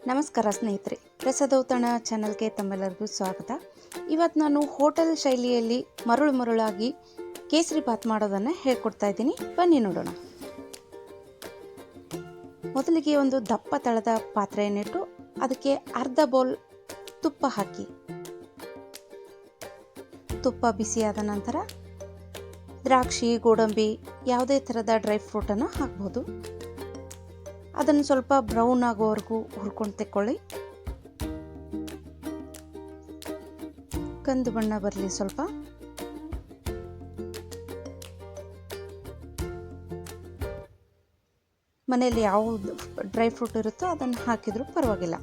ನಮಸ್ಕಾರ ಸ್ನೇಹಿತರೆ, ರಸದೌತಣ ಚಾನಲ್ಗೆ ತಮ್ಮೆಲ್ಲರಿಗೂ ಸ್ವಾಗತ. ಇವತ್ತು ನಾನು ಹೋಟೆಲ್ ಶೈಲಿಯಲ್ಲಿ ಮರುಳಾಗಿ ಕೇಸರಿ ಬಾತ್ ಮಾಡೋದನ್ನು ಹೇಳ್ಕೊಡ್ತಾ ಇದ್ದೀನಿ. ಬನ್ನಿ ನೋಡೋಣ. ಮೊದಲಿಗೆ ಒಂದು ದಪ್ಪ ತಳದ ಪಾತ್ರೆಯನ್ನಿಟ್ಟು ಅದಕ್ಕೆ ಅರ್ಧ ಬೌಲ್ ತುಪ್ಪ ಹಾಕಿ, ತುಪ್ಪ ಬಿಸಿಯಾದ ನಂತರ ದ್ರಾಕ್ಷಿ, ಗೋಡಂಬಿ, ಯಾವುದೇ ಥರದ ಡ್ರೈ ಫ್ರೂಟನ್ನು ಹಾಕ್ಬೋದು. ಅದನ್ನು ಸ್ವಲ್ಪ ಬ್ರೌನ್ ಆಗೋವರೆಗೂ ಹುರ್ಕೊಂಡು ತೆಕ್ಕೊಳ್ಳಿ. ಕಂದು ಬಣ್ಣ ಬರಲಿ ಸ್ವಲ್ಪ. ಮನೆಯಲ್ಲಿ ಯಾವುದು ಡ್ರೈ ಫ್ರೂಟ್ ಇರುತ್ತೋ ಅದನ್ನು ಹಾಕಿದ್ರೂ ಪರವಾಗಿಲ್ಲ.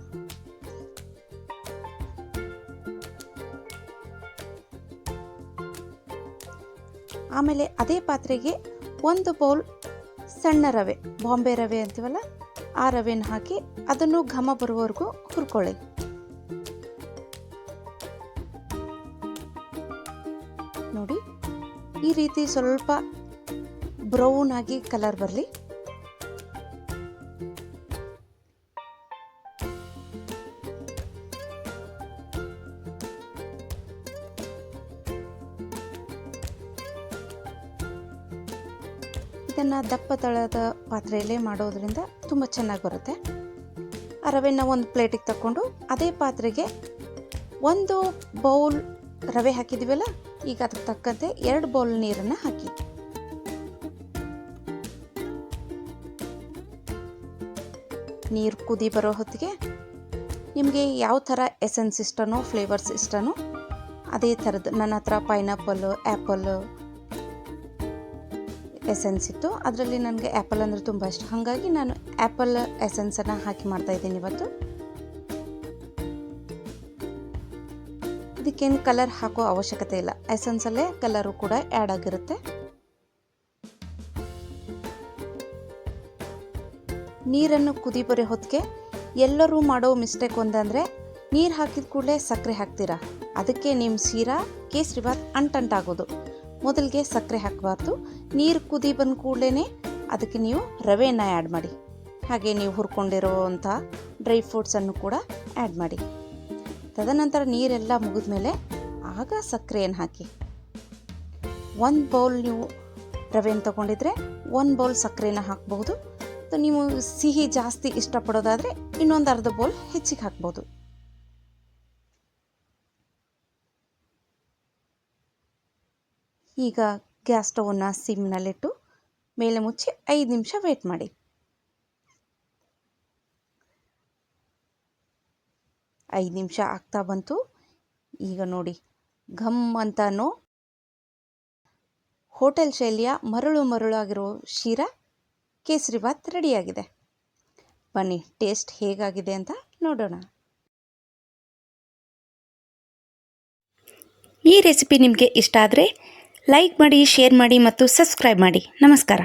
ಆಮೇಲೆ ಅದೇ ಪಾತ್ರೆಗೆ ಒಂದು ಬೌಲ್ ಸಣ್ಣ ರವೆ, ಬಾಂಬೆ ರವೆ ಅಂತೀವಲ್ಲ, ಆ ರವೆನ ಹಾಕಿ ಅದನ್ನು ಘಮ ಬರುವವರೆಗೂ ಹುರ್ಕೊಳ್ಳಿ. ನೋಡಿ, ಈ ರೀತಿ ಸ್ವಲ್ಪ ಬ್ರೌನ್ ಆಗಿ ಕಲರ್ ಬರಲಿ. ಇದನ್ನು ದಪ್ಪ ತಳದ ಪಾತ್ರೆಯಲ್ಲೇ ಮಾಡೋದ್ರಿಂದ ತುಂಬ ಚೆನ್ನಾಗಿ ಬರುತ್ತೆ. ಆ ರವೆನ ಒಂದು ಪ್ಲೇಟಿಗೆ ತಗೊಂಡು ಅದೇ ಪಾತ್ರೆಗೆ ಒಂದು ಬೌಲ್ ರವೆ ಹಾಕಿದ್ದೀವಲ್ಲ, ಈಗ ಅದಕ್ಕೆ ತಕ್ಕಂತೆ 2 ಬೌಲ್ ನೀರನ್ನು ಹಾಕಿ. ನೀರು ಕುದಿ ಬರೋ ಹೊತ್ತಿಗೆ ನಿಮಗೆ ಯಾವ ಥರ ಎಸೆನ್ಸ್ ಇಷ್ಟನೋ, ಫ್ಲೇವರ್ಸ್ ಇಷ್ಟನೋ ಅದೇ ಥರದ್ದು. ನನ್ನ ಹತ್ರ ಪೈನಾಪಲ್ಲು, ಆ್ಯಪಲ್ ಎಸೆನ್ಸ್ ಇತ್ತು. ಅದರಲ್ಲಿ ನನಗೆ ಆ್ಯಪಲ್ ಅಂದರೆ ತುಂಬ ಇಷ್ಟ, ಹಾಗಾಗಿ ನಾನು ಆ್ಯಪಲ್ ಎಸೆನ್ಸನ್ನು ಹಾಕಿ ಮಾಡ್ತಾಯಿದ್ದೀನಿ ಇವತ್ತು. ಇದಕ್ಕೇನು ಕಲರ್ ಹಾಕೋ ಅವಶ್ಯಕತೆ ಇಲ್ಲ, ಎಸೆನ್ಸಲ್ಲೇ ಕಲರು ಕೂಡ ಆ್ಯಡ್ ಆಗಿರುತ್ತೆ. ನೀರನ್ನು ಕುದಿ ಬರೋ ಹೊತ್ತಿಗೆ ಎಲ್ಲರೂ ಮಾಡೋ ಮಿಸ್ಟೇಕ್ ಒಂದಂದರೆ ನೀರು ಹಾಕಿದ ಕೂಡಲೇ ಸಕ್ಕರೆ ಹಾಕ್ತೀರಾ. ಅದಕ್ಕೆ ನಿಮ್ಮ ಶೀರಾ ಕೇಸರಿ ಬಾತ್ ಅಂಟಂಟಾಗೋದು. ಮೊದಲಿಗೆ ಸಕ್ಕರೆ ಹಾಕಬಾರ್ದು. ನೀರು ಕುದಿ ಬಂದ ಕೂಡಲೇ ಅದಕ್ಕೆ ನೀವು ರವೆಯನ್ನು ಆ್ಯಡ್ ಮಾಡಿ, ಹಾಗೆ ನೀವು ಹುರ್ಕೊಂಡಿರೋವಂಥ ಡ್ರೈ ಫ್ರೂಟ್ಸನ್ನು ಕೂಡ ಆ್ಯಡ್ ಮಾಡಿ. ತದನಂತರ ನೀರೆಲ್ಲ ಮುಗಿದ ಮೇಲೆ ಆಗ ಸಕ್ಕರೆಯನ್ನು ಹಾಕಿ. 1 ಬೌಲ್ ನೀವು ರವೆಯನ್ನು ತೊಗೊಂಡಿದ್ರೆ 1 ಬೌಲ್ ಸಕ್ಕರೆನ ಹಾಕ್ಬೋದು. ನೀವು ಸಿಹಿ ಜಾಸ್ತಿ ಇಷ್ಟಪಡೋದಾದರೆ ಇನ್ನೊಂದು ಅರ್ಧ ಬೌಲ್ ಹೆಚ್ಚಿಗೆ ಹಾಕ್ಬೋದು. ಈಗ ಗ್ಯಾಸ್ ಸ್ಟವನ್ನು ಸಿಮ್ನಲ್ಲಿಟ್ಟು ಮೇಲೆ ಮುಚ್ಚಿ 5 ನಿಮಿಷ ವೇಟ್ ಮಾಡಿ. 5 ನಿಮಿಷ ಆಗ್ತಾ ಬಂತು. ಈಗ ನೋಡಿ, ಘಮ್ ಅಂತನೋ ಹೋಟೆಲ್ ಶೈಲಿಯ ಮರುಳಾಗಿರೋ ಶೀರಾ ಕೇಸರಿ ಬಾತ್ ರೆಡಿಯಾಗಿದೆ. ಬನ್ನಿ ಟೇಸ್ಟ್ ಹೇಗಾಗಿದೆ ಅಂತ ನೋಡೋಣ. ಈ ರೆಸಿಪಿ ನಿಮಗೆ ಇಷ್ಟ ಆದರೆ ಲೈಕ್ ಮಾಡಿ, ಶೇರ್ ಮಾಡಿ ಮತ್ತು ಸಬ್ಸ್ಕ್ರೈಬ್ ಮಾಡಿ. ನಮಸ್ಕಾರ.